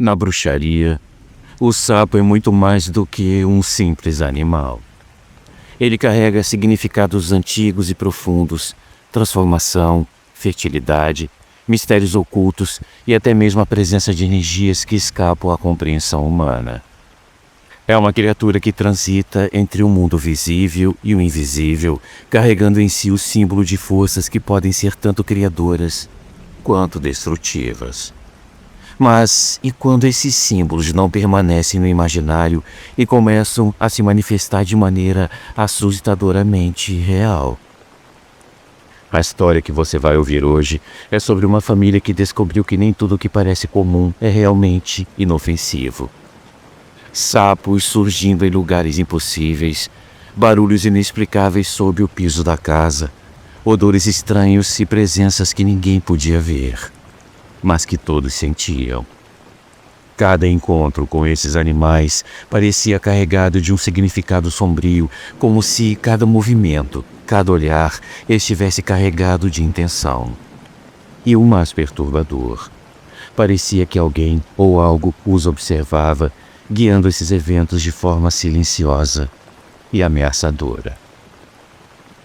Na bruxaria, o sapo é muito mais do que um simples animal. Ele carrega significados antigos e profundos, transformação, fertilidade, mistérios ocultos e até mesmo a presença de energias que escapam à compreensão humana. É uma criatura que transita entre o mundo visível e o invisível, carregando em si o símbolo de forças que podem ser tanto criadoras quanto destrutivas. Mas e quando esses símbolos não permanecem no imaginário e começam a se manifestar de maneira assustadoramente real? A história que você vai ouvir hoje é sobre uma família que descobriu que nem tudo que parece comum é realmente inofensivo. Sapos surgindo em lugares impossíveis, barulhos inexplicáveis sob o piso da casa, odores estranhos e presenças que ninguém podia ver, mas que todos sentiam. Cada encontro com esses animais parecia carregado de um significado sombrio, como se cada movimento, cada olhar estivesse carregado de intenção. E o mais perturbador, parecia que alguém ou algo os observava, guiando esses eventos de forma silenciosa e ameaçadora.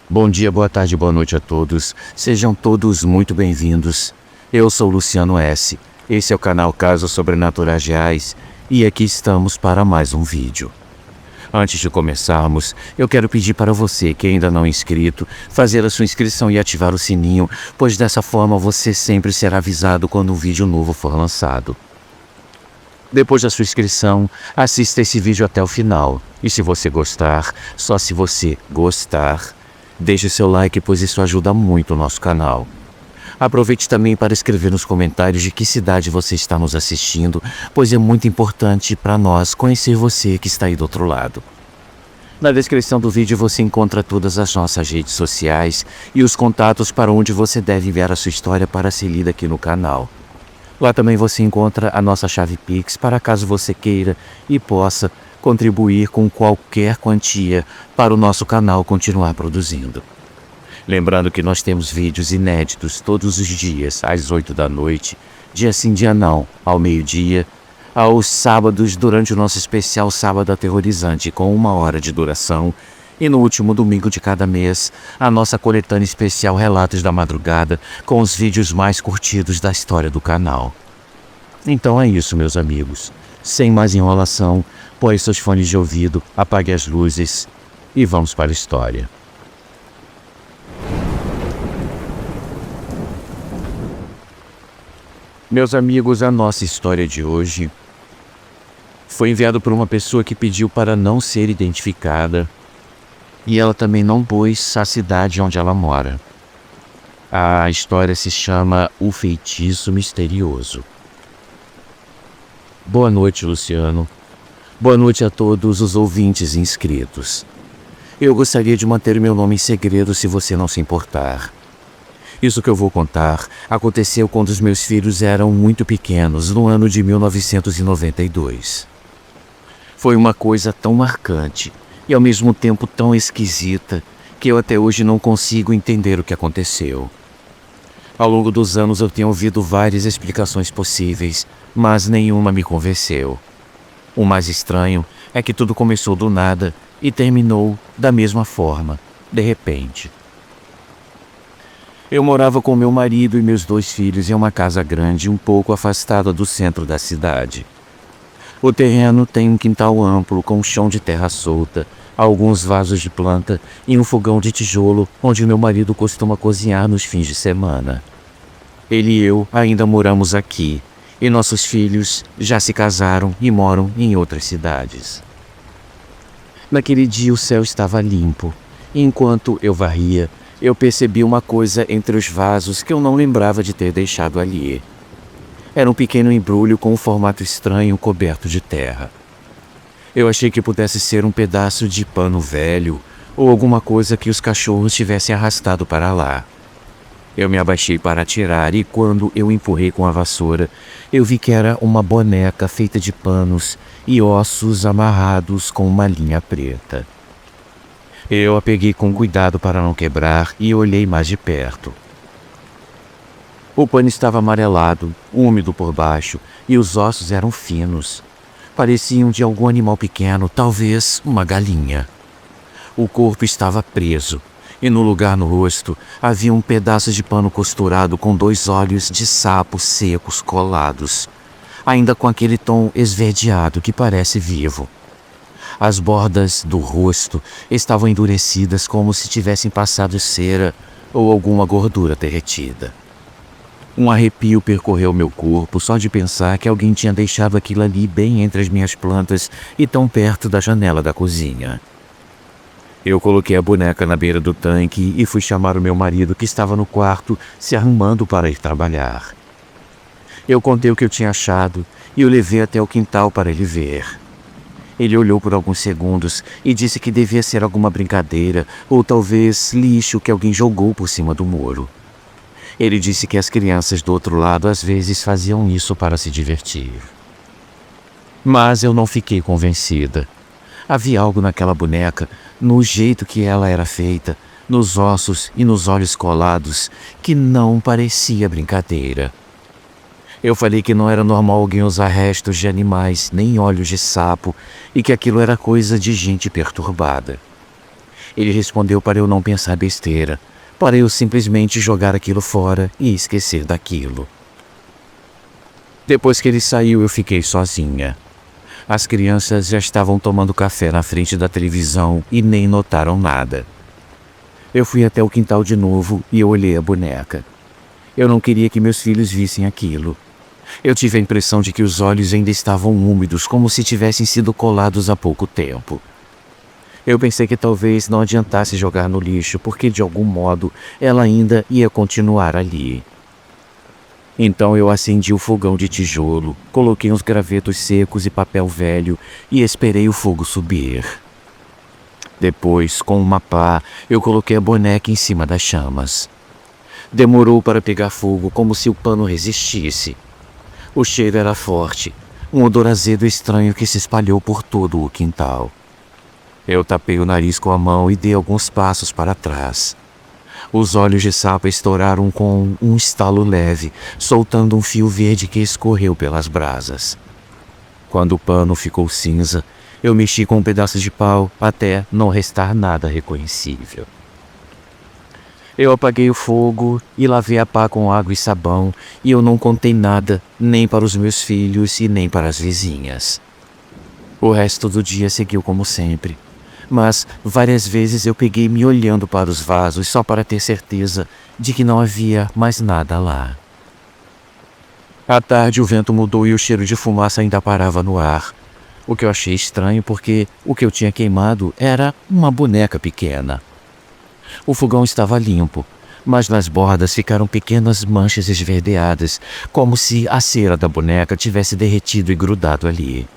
Bom dia, boa tarde, boa noite a todos. Sejam todos muito bem-vindos. Eu sou Luciano S. Esse é o canal Casos Sobrenaturais Reais e aqui estamos para mais um vídeo. Antes de começarmos, eu quero pedir para você que ainda não é inscrito, fazer a sua inscrição e ativar o sininho, pois dessa forma você sempre será avisado quando um vídeo novo for lançado. Depois da sua inscrição, assista esse vídeo até o final. E se você gostar, só se você gostar, deixe seu like, pois isso ajuda muito o nosso canal. Aproveite também para escrever nos comentários de que cidade você está nos assistindo, pois é muito importante para nós conhecer você que está aí do outro lado. Na descrição do vídeo você encontra todas as nossas redes sociais e os contatos para onde você deve enviar a sua história para ser lida aqui no canal. Lá também você encontra a nossa chave Pix para caso você queira e possa contribuir com qualquer quantia para o nosso canal continuar produzindo. Lembrando que nós temos vídeos inéditos todos os dias, às 8 da noite, dia sim, dia não, ao meio-dia, aos sábados durante o nosso especial Sábado Aterrorizante, com 1 hora de duração, e no último domingo de cada mês, a nossa coletânea especial Relatos da Madrugada, com os vídeos mais curtidos da história do canal. Então é isso, meus amigos. Sem mais enrolação, põe seus fones de ouvido, apague as luzes e vamos para a história. Meus amigos, a nossa história de hoje foi enviada por uma pessoa que pediu para não ser identificada e ela também não pôs a cidade onde ela mora. A história se chama O Feitiço Misterioso. Boa noite, Luciano. Boa noite a todos os ouvintes e inscritos. Eu gostaria de manter meu nome em segredo se você não se importar. Isso que eu vou contar aconteceu quando os meus filhos eram muito pequenos, no ano de 1992. Foi uma coisa tão marcante e ao mesmo tempo tão esquisita que eu até hoje não consigo entender o que aconteceu. Ao longo dos anos eu tenho ouvido várias explicações possíveis, mas nenhuma me convenceu. O mais estranho é que tudo começou do nada e terminou da mesma forma, de repente. Eu morava com meu marido e meus 2 filhos em uma casa grande um pouco afastada do centro da cidade. O terreno tem um quintal amplo com um chão de terra solta, alguns vasos de planta e um fogão de tijolo onde meu marido costuma cozinhar nos fins de semana. Ele e eu ainda moramos aqui e nossos filhos já se casaram e moram em outras cidades. Naquele dia o céu estava limpo e enquanto eu varria, eu percebi uma coisa entre os vasos que eu não lembrava de ter deixado ali. Era um pequeno embrulho com um formato estranho coberto de terra. Eu achei que pudesse ser um pedaço de pano velho ou alguma coisa que os cachorros tivessem arrastado para lá. Eu me abaixei para tirar e quando eu empurrei com a vassoura, eu vi que era uma boneca feita de panos e ossos amarrados com uma linha preta. Eu a peguei com cuidado para não quebrar e olhei mais de perto. O pano estava amarelado, úmido por baixo, e os ossos eram finos. Pareciam de algum animal pequeno, talvez uma galinha. O corpo estava preso, e no lugar no rosto havia um pedaço de pano costurado com 2 olhos de sapo secos colados, ainda com aquele tom esverdeado que parece vivo. As bordas do rosto estavam endurecidas como se tivessem passado cera ou alguma gordura derretida. Um arrepio percorreu meu corpo só de pensar que alguém tinha deixado aquilo ali bem entre as minhas plantas e tão perto da janela da cozinha. Eu coloquei a boneca na beira do tanque e fui chamar o meu marido, que estava no quarto se arrumando para ir trabalhar. Eu contei o que eu tinha achado e o levei até o quintal para ele ver. Ele olhou por alguns segundos e disse que devia ser alguma brincadeira ou talvez lixo que alguém jogou por cima do muro. Ele disse que as crianças do outro lado às vezes faziam isso para se divertir. Mas eu não fiquei convencida. Havia algo naquela boneca, no jeito que ela era feita, nos ossos e nos olhos colados, que não parecia brincadeira. Eu falei que não era normal alguém usar restos de animais, nem olhos de sapo, e que aquilo era coisa de gente perturbada. Ele respondeu para eu não pensar besteira, para eu simplesmente jogar aquilo fora e esquecer daquilo. Depois que ele saiu, eu fiquei sozinha. As crianças já estavam tomando café na frente da televisão e nem notaram nada. Eu fui até o quintal de novo e eu olhei a boneca. Eu não queria que meus filhos vissem aquilo. Eu tive a impressão de que os olhos ainda estavam úmidos, como se tivessem sido colados há pouco tempo. Eu pensei que talvez não adiantasse jogar no lixo, porque de algum modo ela ainda ia continuar ali. Então eu acendi o fogão de tijolo, coloquei uns gravetos secos e papel velho e esperei o fogo subir. Depois, com uma pá, eu coloquei a boneca em cima das chamas. Demorou para pegar fogo, como se o pano resistisse. O cheiro era forte, um odor azedo estranho que se espalhou por todo o quintal. Eu tapei o nariz com a mão e dei alguns passos para trás. Os olhos de sapo estouraram com um estalo leve, soltando um fio verde que escorreu pelas brasas. Quando o pano ficou cinza, eu mexi com um pedaço de pau até não restar nada reconhecível. Eu apaguei o fogo e lavei a pá com água e sabão, e eu não contei nada, nem para os meus filhos e nem para as vizinhas. O resto do dia seguiu como sempre, mas várias vezes eu peguei me olhando para os vasos só para ter certeza de que não havia mais nada lá. À tarde o vento mudou e o cheiro de fumaça ainda parava no ar, o que eu achei estranho porque o que eu tinha queimado era uma boneca pequena. O fogão estava limpo, mas nas bordas ficaram pequenas manchas esverdeadas, como se a cera da boneca tivesse derretido e grudado ali.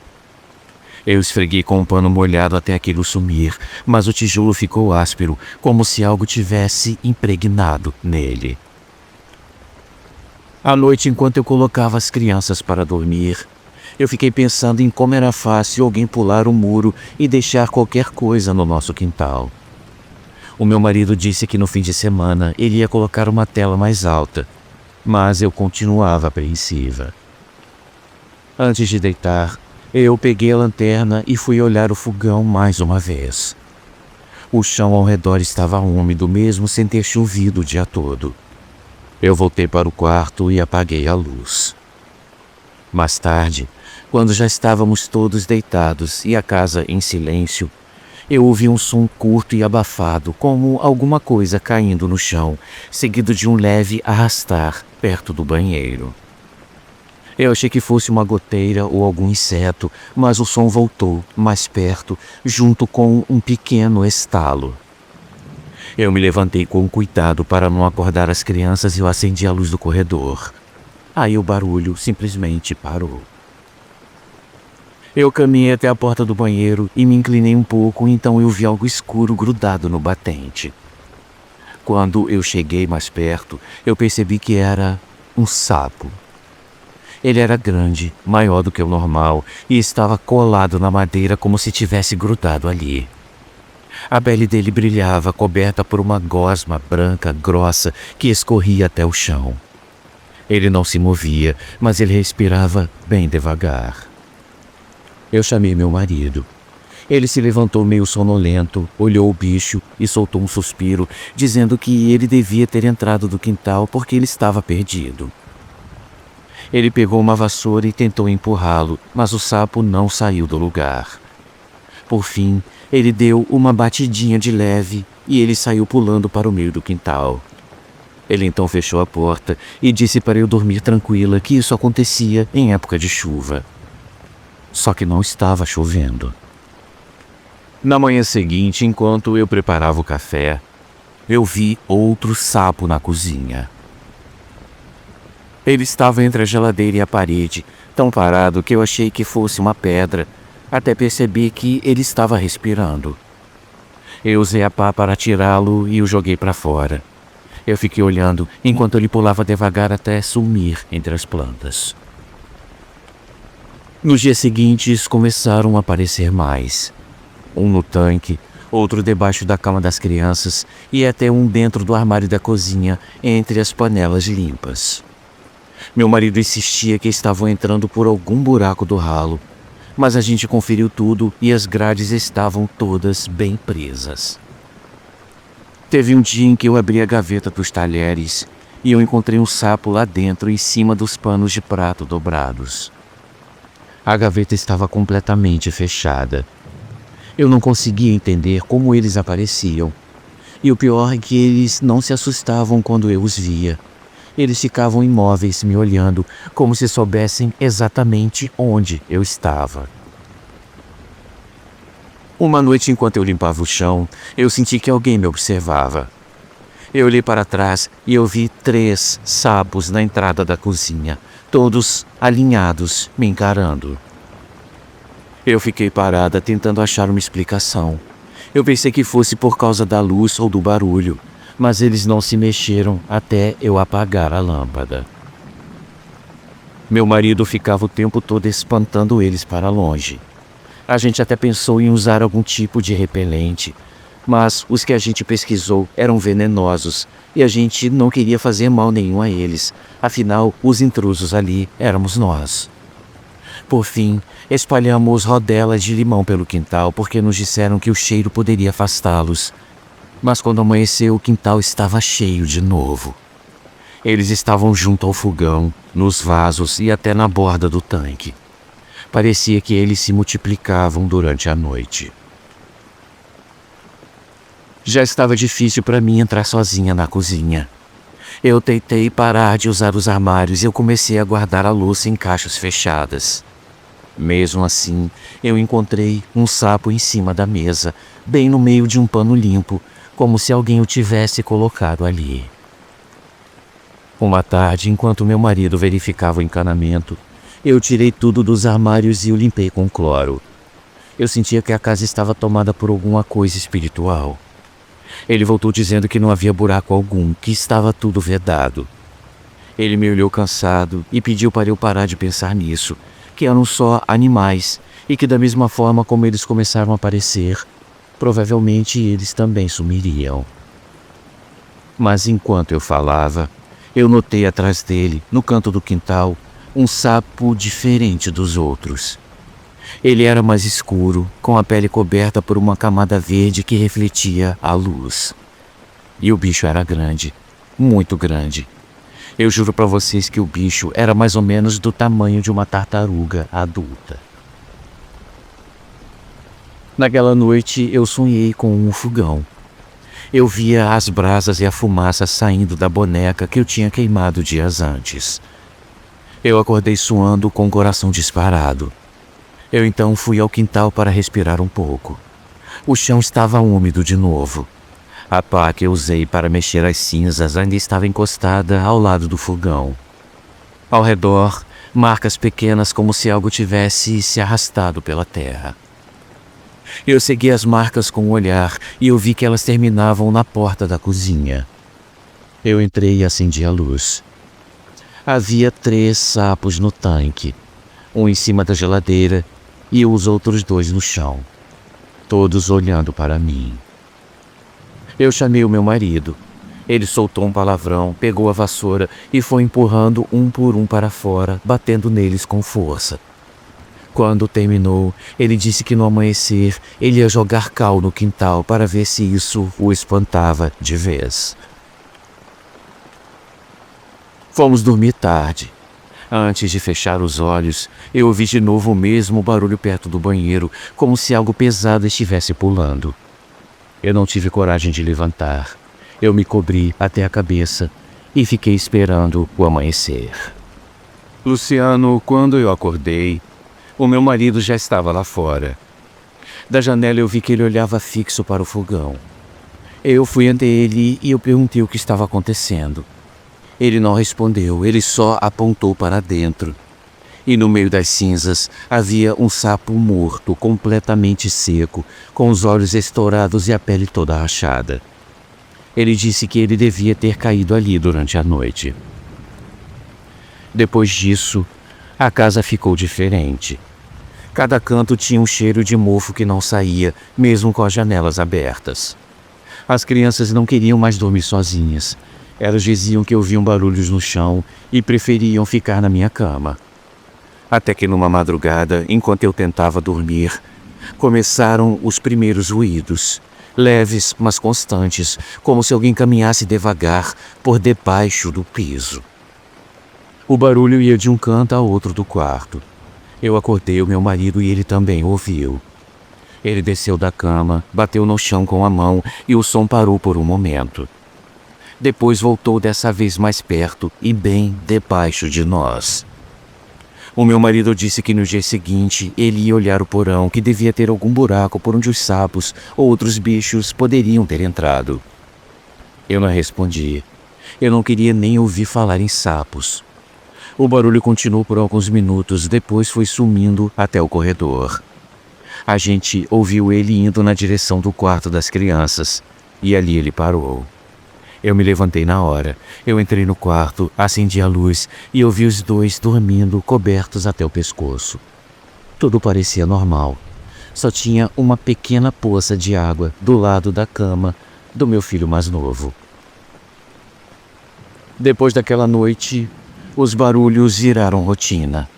Eu esfreguei com um pano molhado até aquilo sumir, mas o tijolo ficou áspero, como se algo tivesse impregnado nele. À noite, enquanto eu colocava as crianças para dormir, eu fiquei pensando em como era fácil alguém pular o muro e deixar qualquer coisa no nosso quintal. O meu marido disse que no fim de semana ele ia colocar uma tela mais alta, mas eu continuava apreensiva. Antes de deitar, eu peguei a lanterna e fui olhar o fogão mais uma vez. O chão ao redor estava úmido mesmo sem ter chovido o dia todo. Eu voltei para o quarto e apaguei a luz. Mais tarde, quando já estávamos todos deitados e a casa em silêncio, eu ouvi um som curto e abafado, como alguma coisa caindo no chão, seguido de um leve arrastar perto do banheiro. Eu achei que fosse uma goteira ou algum inseto, mas o som voltou, mais perto, junto com um pequeno estalo. Eu me levantei com cuidado para não acordar as crianças e eu acendi a luz do corredor. Aí o barulho simplesmente parou. Eu caminhei até a porta do banheiro e me inclinei um pouco, então eu vi algo escuro grudado no batente. Quando eu cheguei mais perto, eu percebi que era um sapo. Ele era grande, maior do que o normal, e estava colado na madeira como se tivesse grudado ali. A pele dele brilhava, coberta por uma gosma branca grossa que escorria até o chão. Ele não se movia, mas ele respirava bem devagar. Eu chamei meu marido. Ele se levantou meio sonolento, olhou o bicho e soltou um suspiro, dizendo que ele devia ter entrado do quintal porque ele estava perdido. Ele pegou uma vassoura e tentou empurrá-lo, mas o sapo não saiu do lugar. Por fim, ele deu uma batidinha de leve e ele saiu pulando para o meio do quintal. Ele então fechou a porta e disse para eu dormir tranquila que isso acontecia em época de chuva. Só que não estava chovendo. Na manhã seguinte, enquanto eu preparava o café, eu vi outro sapo na cozinha. Ele estava entre a geladeira e a parede, tão parado que eu achei que fosse uma pedra, até perceber que ele estava respirando. Eu usei a pá para tirá-lo e o joguei para fora. Eu fiquei olhando enquanto ele pulava devagar até sumir entre as plantas. Nos dias seguintes começaram a aparecer mais. Um no tanque, outro debaixo da cama das crianças e até um dentro do armário da cozinha, entre as panelas limpas. Meu marido insistia que estavam entrando por algum buraco do ralo, mas a gente conferiu tudo e as grades estavam todas bem presas. Teve um dia em que eu abri a gaveta dos talheres e eu encontrei um sapo lá dentro em cima dos panos de prato dobrados. A gaveta estava completamente fechada. Eu não conseguia entender como eles apareciam. E o pior é que eles não se assustavam quando eu os via. Eles ficavam imóveis me olhando, como se soubessem exatamente onde eu estava. Uma noite, enquanto eu limpava o chão, eu senti que alguém me observava. Eu olhei para trás e eu vi 3 sapos na entrada da cozinha, todos alinhados, me encarando. Eu fiquei parada tentando achar uma explicação. Eu pensei que fosse por causa da luz ou do barulho, mas eles não se mexeram até eu apagar a lâmpada. Meu marido ficava o tempo todo espantando eles para longe. A gente até pensou em usar algum tipo de repelente, mas os que a gente pesquisou eram venenosos e a gente não queria fazer mal nenhum a eles, afinal, os intrusos ali éramos nós. Por fim, espalhamos rodelas de limão pelo quintal porque nos disseram que o cheiro poderia afastá-los. Mas quando amanheceu, o quintal estava cheio de novo. Eles estavam junto ao fogão, nos vasos e até na borda do tanque. Parecia que eles se multiplicavam durante a noite. Já estava difícil para mim entrar sozinha na cozinha. Eu tentei parar de usar os armários e eu comecei a guardar a louça em caixas fechadas. Mesmo assim, eu encontrei um sapo em cima da mesa, bem no meio de um pano limpo, como se alguém o tivesse colocado ali. Uma tarde, enquanto meu marido verificava o encanamento, eu tirei tudo dos armários e o limpei com cloro. Eu sentia que a casa estava tomada por alguma coisa espiritual. Ele voltou dizendo que não havia buraco algum, que estava tudo vedado. Ele me olhou cansado e pediu para eu parar de pensar nisso, que eram só animais e que da mesma forma como eles começaram a aparecer, provavelmente eles também sumiriam. Mas enquanto eu falava, eu notei atrás dele, no canto do quintal, um sapo diferente dos outros. Ele era mais escuro, com a pele coberta por uma camada verde que refletia a luz. E o bicho era grande, muito grande. Eu juro para vocês que o bicho era mais ou menos do tamanho de uma tartaruga adulta. Naquela noite eu sonhei com um fogão. Eu via as brasas e a fumaça saindo da boneca que eu tinha queimado dias antes. Eu acordei suando com o coração disparado. Eu então fui ao quintal para respirar um pouco. O chão estava úmido de novo. A pá que eu usei para mexer as cinzas ainda estava encostada ao lado do fogão. Ao redor, marcas pequenas como se algo tivesse se arrastado pela terra. Eu segui as marcas com o olhar e eu vi que elas terminavam na porta da cozinha. Eu entrei e acendi a luz. Havia 3 sapos no tanque, um em cima da geladeira e os outros 2 no chão, todos olhando para mim. Eu chamei o meu marido. Ele soltou um palavrão, pegou a vassoura e foi empurrando um por um para fora, batendo neles com força. Quando terminou, ele disse que no amanhecer ele ia jogar cal no quintal para ver se isso o espantava de vez. Fomos dormir tarde. Antes de fechar os olhos, eu ouvi de novo o mesmo barulho perto do banheiro, como se algo pesado estivesse pulando. Eu não tive coragem de levantar. Eu me cobri até a cabeça e fiquei esperando o amanhecer. Luciano, quando eu acordei, o meu marido já estava lá fora. Da janela eu vi que ele olhava fixo para o fogão. Eu fui ante ele e eu perguntei o que estava acontecendo. Ele não respondeu, ele só apontou para dentro. E no meio das cinzas havia um sapo morto, completamente seco, com os olhos estourados e a pele toda rachada. Ele disse que ele devia ter caído ali durante a noite. Depois disso, a casa ficou diferente. Cada canto tinha um cheiro de mofo que não saía, mesmo com as janelas abertas. As crianças não queriam mais dormir sozinhas. Elas diziam que ouviam barulhos no chão e preferiam ficar na minha cama. Até que numa madrugada, enquanto eu tentava dormir, começaram os primeiros ruídos, leves, mas constantes, como se alguém caminhasse devagar por debaixo do piso. O barulho ia de um canto a outro do quarto. Eu acordei o meu marido e ele também ouviu. Ele desceu da cama, bateu no chão com a mão e o som parou por um momento. Depois voltou dessa vez mais perto e bem debaixo de nós. O meu marido disse que no dia seguinte ele ia olhar o porão, que devia ter algum buraco por onde os sapos ou outros bichos poderiam ter entrado. Eu não respondi. Eu não queria nem ouvir falar em sapos. O barulho continuou por alguns minutos, depois foi sumindo até o corredor. A gente ouviu ele indo na direção do quarto das crianças, e ali ele parou. Eu me levantei na hora. Eu entrei no quarto, acendi a luz e ouvi os dois dormindo, cobertos até o pescoço. Tudo parecia normal. Só tinha uma pequena poça de água do lado da cama do meu filho mais novo. Depois daquela noite, os barulhos viraram rotina.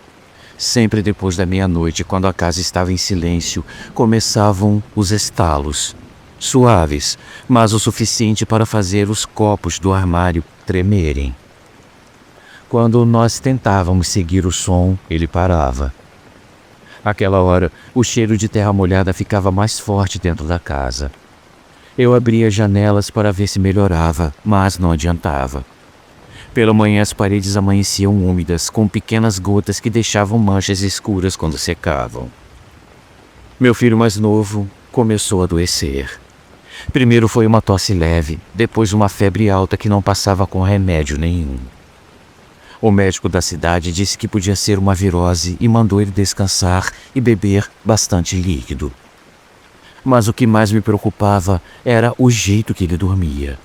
Sempre depois da meia-noite, quando a casa estava em silêncio, começavam os estalos. Suaves, mas o suficiente para fazer os copos do armário tremerem. Quando nós tentávamos seguir o som, ele parava. Aquela hora, o cheiro de terra molhada ficava mais forte dentro da casa. Eu abria as janelas para ver se melhorava, mas não adiantava. Pela manhã as paredes amanheciam úmidas, com pequenas gotas que deixavam manchas escuras quando secavam. Meu filho mais novo começou a adoecer. Primeiro foi uma tosse leve, depois uma febre alta que não passava com remédio nenhum. O médico da cidade disse que podia ser uma virose e mandou ele descansar e beber bastante líquido. Mas o que mais me preocupava era o jeito que ele dormia.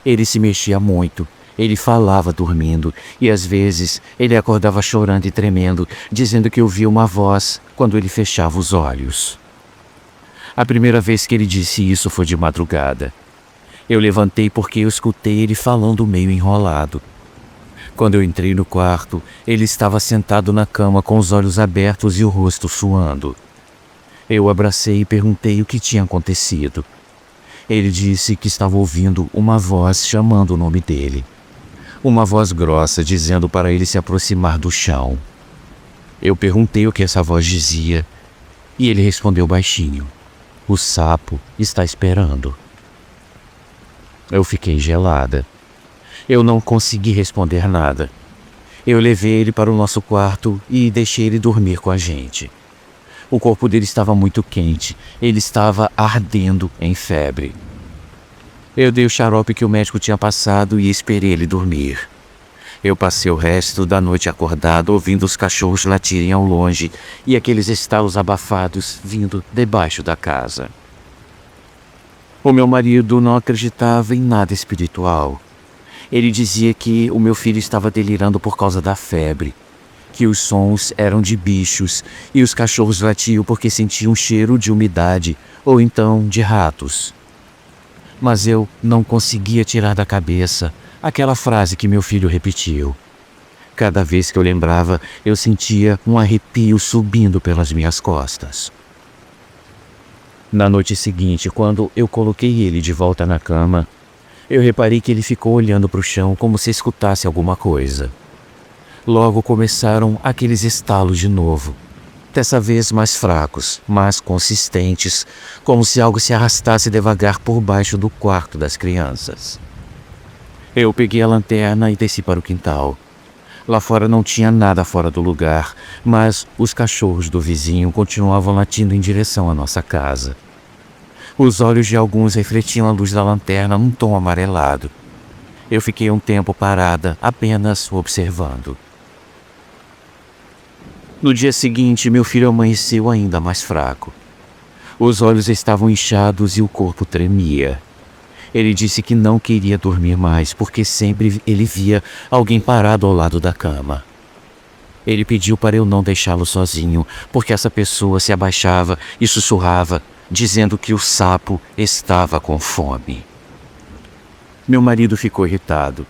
Ele se mexia muito, ele falava dormindo e às vezes ele acordava chorando e tremendo, dizendo que ouvia uma voz quando ele fechava os olhos. A primeira vez que ele disse isso foi de madrugada. Eu levantei porque eu escutei ele falando meio enrolado. Quando eu entrei no quarto, ele estava sentado na cama com os olhos abertos e o rosto suando. Eu o abracei e perguntei o que tinha acontecido. Ele disse que estava ouvindo uma voz chamando o nome dele. Uma voz grossa dizendo para ele se aproximar do chão. Eu perguntei o que essa voz dizia e ele respondeu baixinho: "O sapo está esperando." Eu fiquei gelada. Eu não consegui responder nada. Eu levei ele para o nosso quarto e deixei ele dormir com a gente. O corpo dele estava muito quente, ele estava ardendo em febre. Eu dei o xarope que o médico tinha passado e esperei ele dormir. Eu passei o resto da noite acordado, ouvindo os cachorros latirem ao longe e aqueles estalos abafados vindo debaixo da casa. O meu marido não acreditava em nada espiritual. Ele dizia que o meu filho estava delirando por causa da febre, que os sons eram de bichos e os cachorros latiam porque sentiam um cheiro de umidade ou então de ratos. mas eu não conseguia tirar da cabeça aquela frase que meu filho repetiu. Cada vez que eu lembrava, eu sentia um arrepio subindo pelas minhas costas. Na noite seguinte, quando eu coloquei ele de volta na cama, eu reparei que ele ficou olhando para o chão como se escutasse alguma coisa. Logo começaram aqueles estalos de novo, dessa vez mais fracos, mas consistentes, como se algo se arrastasse devagar por baixo do quarto das crianças. Eu peguei a lanterna e desci para o quintal. Lá fora não tinha nada fora do lugar, mas os cachorros do vizinho continuavam latindo em direção à nossa casa. Os olhos de alguns refletiam a luz da lanterna num tom amarelado. Eu fiquei um tempo parada, apenas observando. No dia seguinte, meu filho amanheceu ainda mais fraco. Os olhos estavam inchados e o corpo tremia. Ele disse que não queria dormir mais porque sempre ele via alguém parado ao lado da cama. Ele pediu para eu não deixá-lo sozinho, porque essa pessoa se abaixava e sussurrava, dizendo que o sapo estava com fome. Meu marido ficou irritado.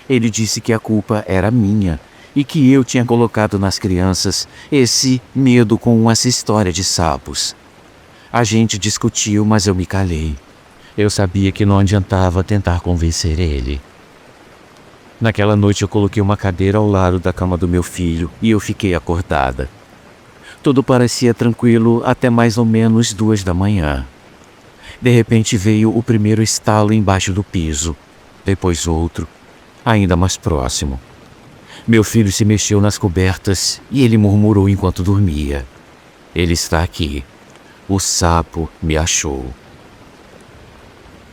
Ele disse que a culpa era minha e que eu tinha colocado nas crianças esse medo com essa história de sapos. A gente discutiu, mas eu me calei. Eu sabia que não adiantava tentar convencer ele. Naquela noite eu coloquei uma cadeira ao lado da cama do meu filho e eu fiquei acordada. Tudo parecia tranquilo até mais ou menos 2 da manhã. De repente veio o primeiro estalo embaixo do piso, depois outro, ainda mais próximo. Meu filho se mexeu nas cobertas e ele murmurou enquanto dormia. Ele está aqui. O sapo me achou.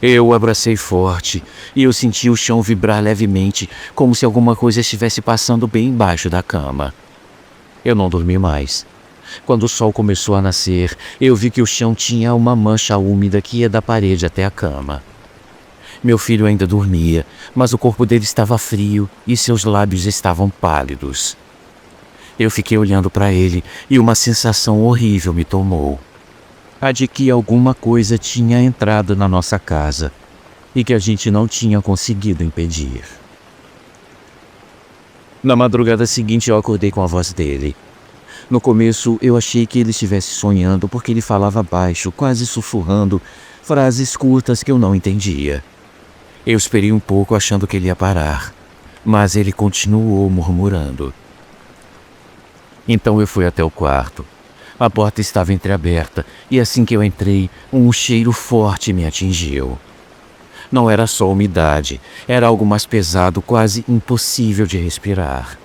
Eu o abracei forte e eu senti o chão vibrar levemente, como se alguma coisa estivesse passando bem embaixo da cama. Eu não dormi mais. Quando o sol começou a nascer, eu vi que o chão tinha uma mancha úmida que ia da parede até a cama. Meu filho ainda dormia, mas o corpo dele estava frio e seus lábios estavam pálidos. Eu fiquei olhando para ele e uma sensação horrível me tomou. A de que alguma coisa tinha entrado na nossa casa e que a gente não tinha conseguido impedir. Na madrugada seguinte eu acordei com a voz dele. No começo eu achei que ele estivesse sonhando porque ele falava baixo, quase sussurrando, frases curtas que eu não entendia. Eu esperei um pouco achando que ele ia parar, mas ele continuou murmurando. Então eu fui até o quarto. A porta estava entreaberta e assim que eu entrei, um cheiro forte me atingiu. Não era só umidade, era algo mais pesado, quase impossível de respirar.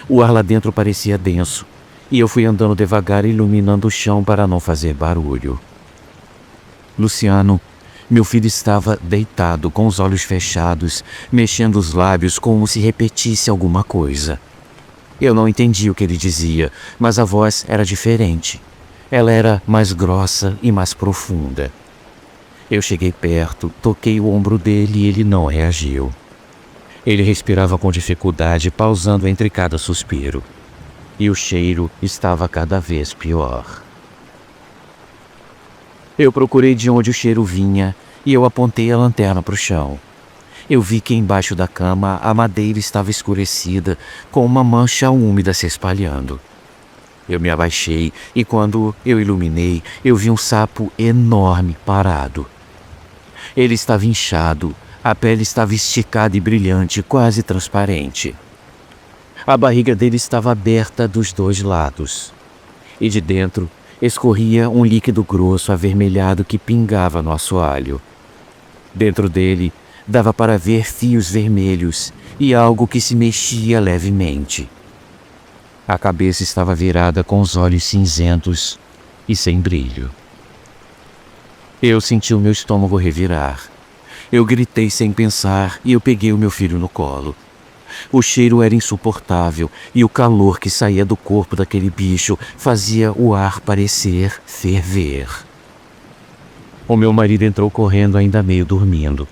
O ar lá dentro parecia denso e eu fui andando devagar, iluminando o chão para não fazer barulho. Luciano, meu filho, estava deitado com os olhos fechados, mexendo os lábios como se repetisse alguma coisa. Eu não entendi o que ele dizia, mas a voz era diferente. Ela era mais grossa e mais profunda. Eu cheguei perto, toquei o ombro dele e ele não reagiu. Ele respirava com dificuldade, pausando entre cada suspiro. E o cheiro estava cada vez pior. Eu procurei de onde o cheiro vinha e eu apontei a lanterna para o chão. Eu vi que embaixo da cama a madeira estava escurecida, com uma mancha úmida se espalhando. Eu me abaixei e quando eu iluminei, eu vi um sapo enorme parado. Ele estava inchado, a pele estava esticada e brilhante, quase transparente. A barriga dele estava aberta dos 2 lados. E de dentro escorria um líquido grosso avermelhado que pingava no assoalho. Dentro dele, dava para ver fios vermelhos e algo que se mexia levemente. A cabeça estava virada com os olhos cinzentos e sem brilho. Eu senti o meu estômago revirar. Eu gritei sem pensar e eu peguei o meu filho no colo. O cheiro era insuportável e o calor que saía do corpo daquele bicho fazia o ar parecer ferver. O meu marido entrou correndo, ainda meio dormindo.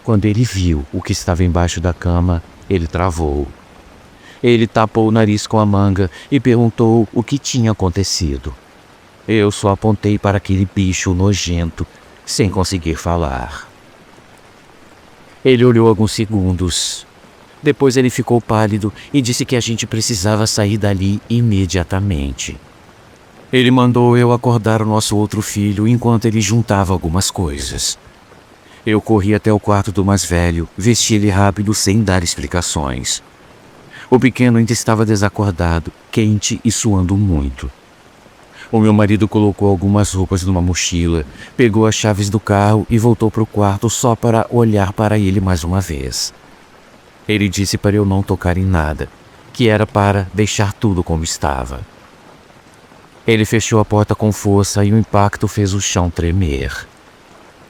Quando ele viu o que estava embaixo da cama, ele travou. Ele tapou o nariz com a manga e perguntou o que tinha acontecido. Eu só apontei para aquele bicho nojento, sem conseguir falar. Ele olhou alguns segundos. Depois ele ficou pálido e disse que a gente precisava sair dali imediatamente. Ele mandou eu acordar o nosso outro filho enquanto ele juntava algumas coisas. Eu corri até o quarto do mais velho, vesti ele rápido sem dar explicações. O pequeno ainda estava desacordado, quente e suando muito. O meu marido colocou algumas roupas numa mochila, pegou as chaves do carro e voltou para o quarto só para olhar para ele mais uma vez. Ele disse para eu não tocar em nada, que era para deixar tudo como estava. Ele fechou a porta com força e o impacto fez o chão tremer.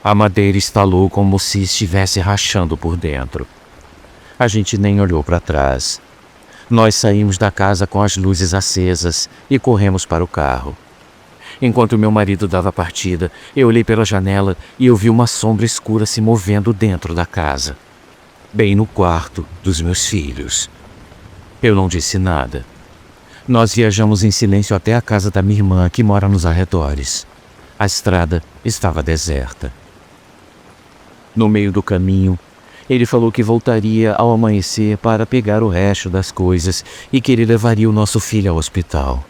A madeira estalou como se estivesse rachando por dentro. A gente nem olhou para trás. Nós saímos da casa com as luzes acesas e corremos para o carro. Enquanto meu marido dava partida, eu olhei pela janela e eu vi uma sombra escura se movendo dentro da casa, bem no quarto dos meus filhos. Eu não disse nada. Nós viajamos em silêncio até a casa da minha irmã, que mora nos arredores. A estrada estava deserta. No meio do caminho, ele falou que voltaria ao amanhecer para pegar o resto das coisas e que ele levaria o nosso filho ao hospital.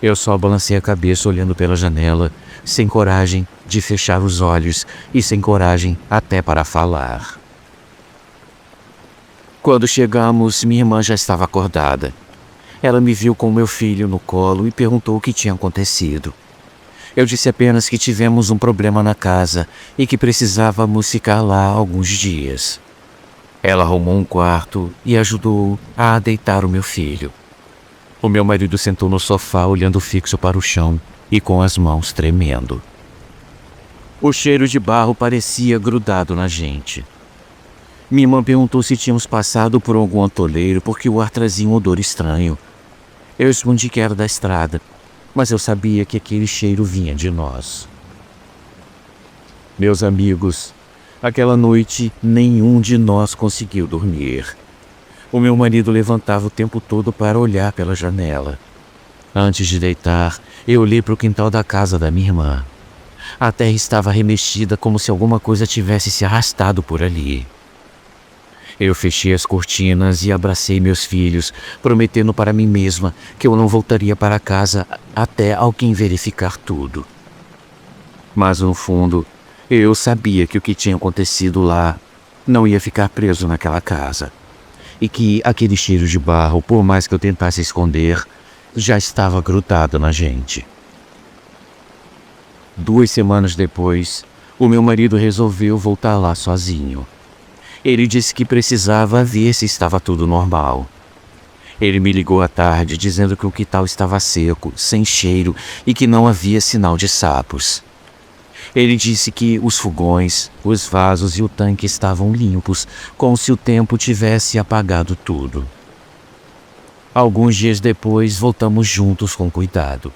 Eu só balancei a cabeça olhando pela janela, sem coragem de fechar os olhos e sem coragem até para falar. Quando chegamos, minha irmã já estava acordada. Ela me viu com meu filho no colo e perguntou o que tinha acontecido. Eu disse apenas que tivemos um problema na casa e que precisávamos ficar lá alguns dias. Ela arrumou um quarto e ajudou a deitar o meu filho. O meu marido sentou no sofá olhando fixo para o chão e com as mãos tremendo. O cheiro de barro parecia grudado na gente. Minha irmã perguntou se tínhamos passado por algum atoleiro porque o ar trazia um odor estranho. Eu respondi que era da estrada, mas eu sabia que aquele cheiro vinha de nós. Meus amigos, aquela noite nenhum de nós conseguiu dormir. O meu marido levantava o tempo todo para olhar pela janela. Antes de deitar, eu olhei para o quintal da casa da minha irmã. A terra estava remexida como se alguma coisa tivesse se arrastado por ali. Eu fechei as cortinas e abracei meus filhos, prometendo para mim mesma que eu não voltaria para casa até alguém verificar tudo. Mas no fundo, eu sabia que o que tinha acontecido lá não ia ficar preso naquela casa. E que aquele cheiro de barro, por mais que eu tentasse esconder, já estava grudado na gente. 2 semanas depois, o meu marido resolveu voltar lá sozinho. Ele disse que precisava ver se estava tudo normal. Ele me ligou à tarde dizendo que o quintal estava seco, sem cheiro e que não havia sinal de sapos. Ele disse que os fogões, os vasos e o tanque estavam limpos, como se o tempo tivesse apagado tudo. Alguns dias depois, voltamos juntos com cuidado.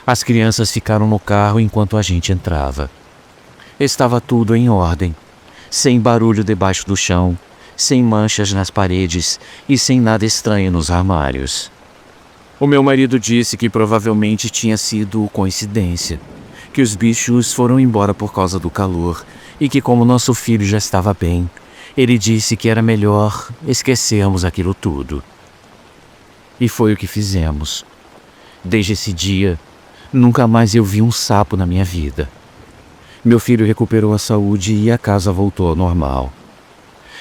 As crianças ficaram no carro enquanto a gente entrava. Estava tudo em ordem. Sem barulho debaixo do chão, sem manchas nas paredes e sem nada estranho nos armários. O meu marido disse que provavelmente tinha sido coincidência, que os bichos foram embora por causa do calor e que, como nosso filho já estava bem, ele disse que era melhor esquecermos aquilo tudo. E foi o que fizemos. Desde esse dia, nunca mais eu vi um sapo na minha vida. Meu filho recuperou a saúde e a casa voltou ao normal.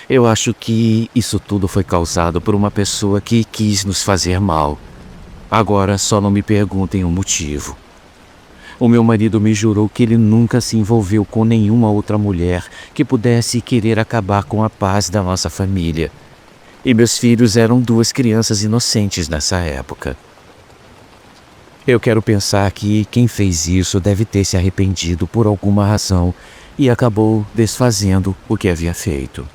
Eu acho que isso tudo foi causado por uma pessoa que quis nos fazer mal. Agora só não me perguntem o motivo. O meu marido me jurou que ele nunca se envolveu com nenhuma outra mulher que pudesse querer acabar com a paz da nossa família. E meus filhos eram 2 crianças inocentes nessa época. Eu quero pensar que quem fez isso deve ter se arrependido por alguma razão e acabou desfazendo o que havia feito.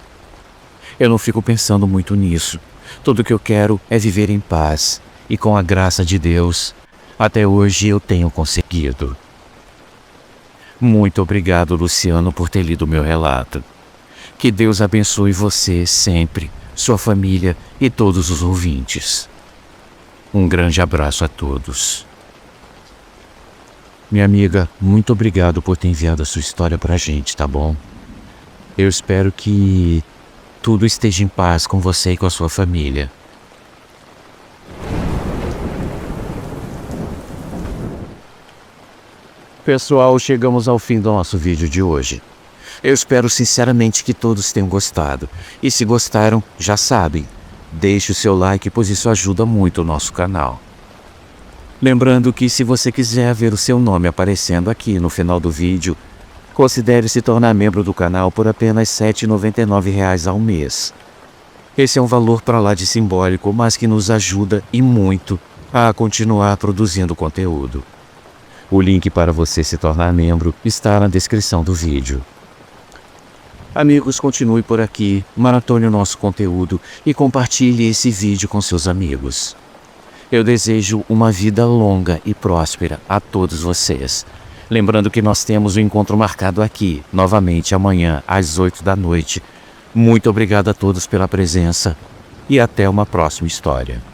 Eu não fico pensando muito nisso. Tudo que eu quero é viver em paz e, com a graça de Deus, até hoje eu tenho conseguido. Muito obrigado, Luciano, por ter lido meu relato. Que Deus abençoe você sempre, sua família e todos os ouvintes. Um grande abraço a todos. Minha amiga, muito obrigado por ter enviado a sua história pra gente, tá bom? Eu espero que tudo esteja em paz com você e com a sua família. Pessoal, chegamos ao fim do nosso vídeo de hoje. Eu espero sinceramente que todos tenham gostado. E se gostaram, já sabem, deixe o seu like, pois isso ajuda muito o nosso canal. Lembrando que se você quiser ver o seu nome aparecendo aqui no final do vídeo, considere se tornar membro do canal por apenas R$ 7,99 ao mês. Esse é um valor para lá de simbólico, mas que nos ajuda e muito a continuar produzindo conteúdo. O link para você se tornar membro está na descrição do vídeo. Amigos, continue por aqui, maratone o nosso conteúdo e compartilhe esse vídeo com seus amigos. Eu desejo uma vida longa e próspera a todos vocês. Lembrando que nós temos um encontro marcado aqui, novamente amanhã, às 8 da noite. Muito obrigado a todos pela presença e até uma próxima história.